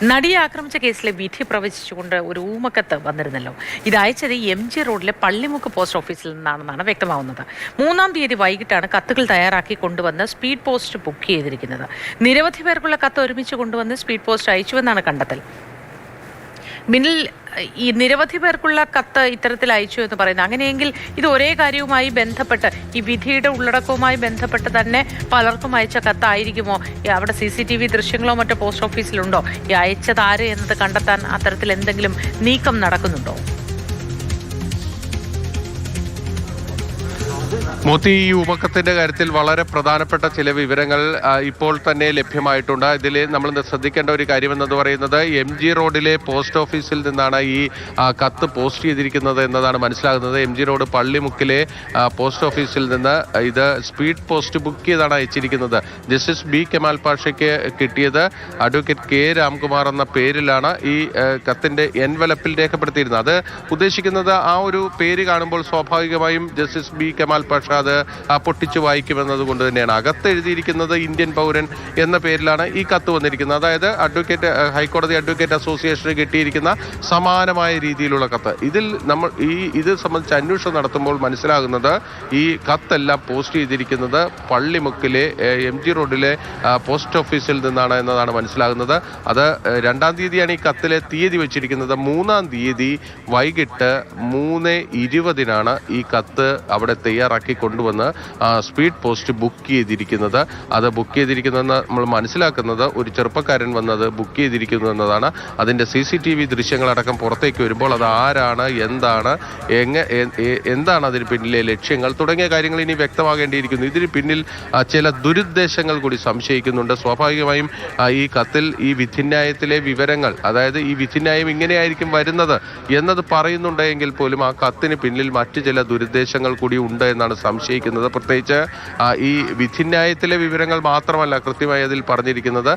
നടിയെ ആക്രമിച്ച കേസിലെ വിധി പ്രവചിച്ചുകൊണ്ട് ഒരു ഊമക്കത്ത് വന്നിരുന്നല്ലോ. ഇത് അയച്ചത് MG റോഡിലെ പള്ളിമുക്ക് പോസ്റ്റ് ഓഫീസിൽ നിന്നാണെന്നാണ് വ്യക്തമാവുന്നത്. 3-ാം തീയതി വൈകിട്ടാണ് കത്തുകൾ തയ്യാറാക്കി കൊണ്ടുവന്ന് സ്പീഡ് പോസ്റ്റ് ബുക്ക് ചെയ്തിരിക്കുന്നത്. നിരവധി പേർക്കുള്ള കത്ത് ഒരുമിച്ച് കൊണ്ടുവന്ന് സ്പീഡ് പോസ്റ്റ് അയച്ചുവെന്നാണ് കണ്ടെത്തൽ. മിന്നിൽ ഈ നിരവധി പേർക്കുള്ള കത്ത് ഇത്തരത്തിൽ അയച്ചു എന്ന് പറയുന്നത്, അങ്ങനെയെങ്കിൽ ഇത് ഒരേ കാര്യവുമായി ബന്ധപ്പെട്ട് ഈ വിധിയുടെ ഉള്ളടക്കവുമായി ബന്ധപ്പെട്ട് തന്നെ പലർക്കും അയച്ച കത്തായിരിക്കുമോ? അവിടെ CCTV ദൃശ്യങ്ങളോ മറ്റോ പോസ്റ്റ് ഓഫീസിലുണ്ടോ? ഈ അയച്ചത് ആര് എന്നത് കണ്ടെത്താൻ അത്തരത്തിൽ എന്തെങ്കിലും നീക്കം നടക്കുന്നുണ്ടോ? മോത്തി, ഈ ഊമക്കത്തിന്റെ കാര്യത്തിൽ വളരെ പ്രധാനപ്പെട്ട ചില വിവരങ്ങൾ ഇപ്പോൾ തന്നെ ലഭ്യമായിട്ടുണ്ട്. ഇതിൽ നമ്മൾ ശ്രദ്ധിക്കേണ്ട ഒരു കാര്യം എന്ന് പറയുന്നത് MG റോഡിലെ പോസ്റ്റ് ഓഫീസിൽ നിന്നാണ് ഈ കത്ത് പോസ്റ്റ് ചെയ്തിരിക്കുന്നത് എന്നതാണ് മനസ്സിലാകുന്നത്. MG റോഡ് പള്ളിമുക്കിലെ പോസ്റ്റ് ഓഫീസിൽ നിന്ന് ഇത് സ്പീഡ് പോസ്റ്റ് ബുക്ക് ചെയ്താണ് അയച്ചിരിക്കുന്നത്. ജസ്റ്റിസ് B കെമാൽ പാഷയ്ക്ക് കിട്ടിയത് അഡ്വക്കേറ്റ് K രാംകുമാർ എന്ന പേരിലാണ് ഈ കത്തിന്റെ എൻവലപ്പിൽ രേഖപ്പെടുത്തിയിരുന്നത്. അത് ഉദ്ദേശിക്കുന്നത് ആ ഒരു പേര് കാണുമ്പോൾ സ്വാഭാവികമായും ജസ്റ്റിസ് B കെമാൽ പാഷ അത് പൊട്ടിച്ചു വായിക്കുമെന്നത് കൊണ്ട് തന്നെയാണ്. അകത്ത് എഴുതിയിരിക്കുന്നത് ഇന്ത്യൻ പൗരൻ എന്ന പേരിലാണ് ഈ കത്ത് വന്നിരിക്കുന്നത്. അതായത് ഹൈക്കോടതി അഡ്വക്കേറ്റ് അസോസിയേഷന് കിട്ടിയിരിക്കുന്ന സമാനമായ രീതിയിലുള്ള കത്ത്. ഇതിൽ നമ്മൾ ഇത് സംബന്ധിച്ച് അന്വേഷണം നടത്തുമ്പോൾ മനസ്സിലാകുന്നത് ഈ കത്തെല്ലാം പോസ്റ്റ് ചെയ്തിരിക്കുന്നത് പള്ളിമുക്കിലെ MG റോഡിലെ പോസ്റ്റ് ഓഫീസിൽ നിന്നാണ് എന്നതാണ് മനസ്സിലാകുന്നത്. അത് 2-ാം തീയതിയാണ് ഈ കത്തിലെ തീയതി വെച്ചിരിക്കുന്നത്. 3-ാം തീയതി വൈകിട്ട് 3:20 ഈ കത്ത് അവിടെ തയ്യാറാക്കി കൊണ്ടുവന്ന് സ്പീഡ് പോസ്റ്റ് ബുക്ക് ചെയ്തിരിക്കുന്നത്. അത് ബുക്ക് ചെയ്തിരിക്കുന്നതെന്ന് നമ്മൾ മനസ്സിലാക്കുന്നത് ഒരു ചെറുപ്പക്കാരൻ വന്നത് ബുക്ക് ചെയ്തിരിക്കുന്നു എന്നതാണ്. അതിൻ്റെ CCTV ദൃശ്യങ്ങളടക്കം പുറത്തേക്ക് വരുമ്പോൾ അത് ആരാണ്, എന്താണ് അതിന് പിന്നിലെ ലക്ഷ്യങ്ങൾ തുടങ്ങിയ കാര്യങ്ങൾ ഇനി വ്യക്തമാകേണ്ടിയിരിക്കുന്നു. ഇതിന് പിന്നിൽ ചില ദുരുദ്ദേശങ്ങൾ കൂടി സംശയിക്കുന്നുണ്ട്. സ്വാഭാവികമായും ഈ കത്തിൽ ഈ വിധിന്യായത്തിലെ വിവരങ്ങൾ, അതായത് ഈ വിധിന്യായം ഇങ്ങനെയായിരിക്കും വരുന്നത് എന്നത് പറയുന്നുണ്ടെങ്കിൽ പോലും ആ കത്തിന് പിന്നിൽ മറ്റു ചില ദുരുദ്ദേശങ്ങൾ കൂടി ഉണ്ട് എന്നാണ് സംശയിക്കുന്നത്. പ്രത്യേകിച്ച് ഈ വിധിന്യായത്തിലെ വിവരങ്ങൾ മാത്രമല്ല കൃത്യമായി അതിൽ പറഞ്ഞിരിക്കുന്നത്,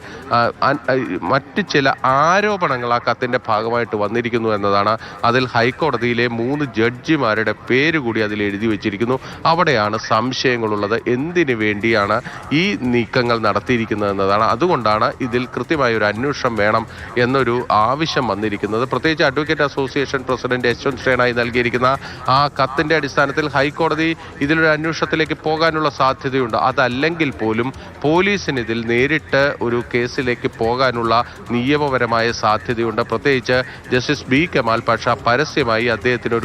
മറ്റ് ചില ആരോപണങ്ങൾ ആ കത്തിന്റെ ഭാഗമായിട്ട് വന്നിരിക്കുന്നു എന്നതാണ്. അതിൽ ഹൈക്കോടതിയിലെ 3 ജഡ്ജിമാരുടെ പേര് കൂടി അതിൽ എഴുതി വെച്ചിരിക്കുന്നു. അവിടെയാണ് സംശയങ്ങളുള്ളത്. എന്തിനു വേണ്ടിയാണ് ഈ നീക്കങ്ങൾ നടത്തിയിരിക്കുന്നത് എന്നതാണ്. അതുകൊണ്ടാണ് ഇതിൽ കൃത്യമായ ഒരു അന്വേഷണം വേണം എന്നൊരു ആവശ്യം വന്നിരിക്കുന്നത്. പ്രത്യേകിച്ച് അഡ്വക്കേറ്റ് അസോസിയേഷൻ പ്രസിഡന്റ് യശ്വന്ത് ശ്രേണായി നൽകിയിരിക്കുന്ന ആ കത്തിന്റെ അടിസ്ഥാനത്തിൽ ഹൈക്കോടതി ഇതിലൊരു അന്വേഷണത്തിലേക്ക് പോകാനുള്ള സാധ്യതയുണ്ട്. അതല്ലെങ്കിൽ പോലും പോലീസിന് ഇതിൽ നേരിട്ട് ഒരു കേസിലേക്ക് പോകാനുള്ള നിയമപരമായ സാധ്യതയുണ്ട്. പ്രത്യേകിച്ച് ജസ്റ്റിസ് B കെമാൽ പാഷ പരസ്യമായി അദ്ദേഹത്തിന്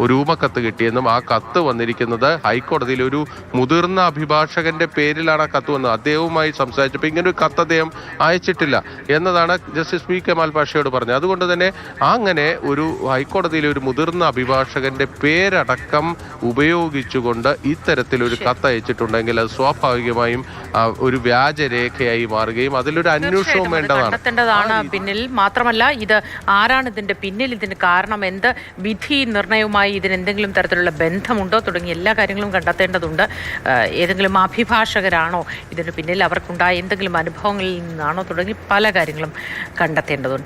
ഒരു ഊമക്കത്ത് കിട്ടിയെന്നും ആ കത്ത് വന്നിരിക്കുന്നത് ഹൈക്കോടതിയിൽ ഒരു മുതിർന്ന അഭിഭാഷകന്റെ പേരിലാണ് ആ കത്ത് വന്നത്. അദ്ദേഹവുമായി സംസാരിച്ചപ്പോൾ ഇങ്ങനൊരു കത്ത് അദ്ദേഹം അയച്ചിട്ടില്ല എന്നതാണ് ജസ്റ്റിസ് B കെമാൽ പാഷയോട് പറഞ്ഞത്. അതുകൊണ്ട് തന്നെ അങ്ങനെ ഒരു ഹൈക്കോടതിയിലെ ഒരു മുതിർന്ന അഭിഭാഷകന്റെ പേരടക്കം ഉപയോഗിച്ചുകൊണ്ട് ഇത്തരത്തിലൊരു കത്ത് അയച്ചിട്ടുണ്ടെങ്കിൽ അത് സ്വാഭാവികമായും ഒരു വ്യാജരേഖയായി മാറുകയും അതിലൊരു അന്വേഷണവും കണ്ടെത്തേണ്ടതാണ് പിന്നിൽ. മാത്രമല്ല, ഇത് ആരാണ് ഇതിന്റെ പിന്നിൽ, ഇതിന് കാരണം എന്ത്, വിധി നിർണയവുമായി ഇതിന് എന്തെങ്കിലും തരത്തിലുള്ള ബന്ധമുണ്ടോ തുടങ്ങിയ എല്ലാ കാര്യങ്ങളും കണ്ടെത്തേണ്ടതുണ്ട്. ഏതെങ്കിലും അഭിഭാഷകരാണോ ഇതിന് പിന്നിൽ, അവർക്കുണ്ടായ എന്തെങ്കിലും അനുഭവങ്ങളിൽ നിന്നാണോ തുടങ്ങി പല കാര്യങ്ങളും കണ്ടെത്തേണ്ടതുണ്ട്.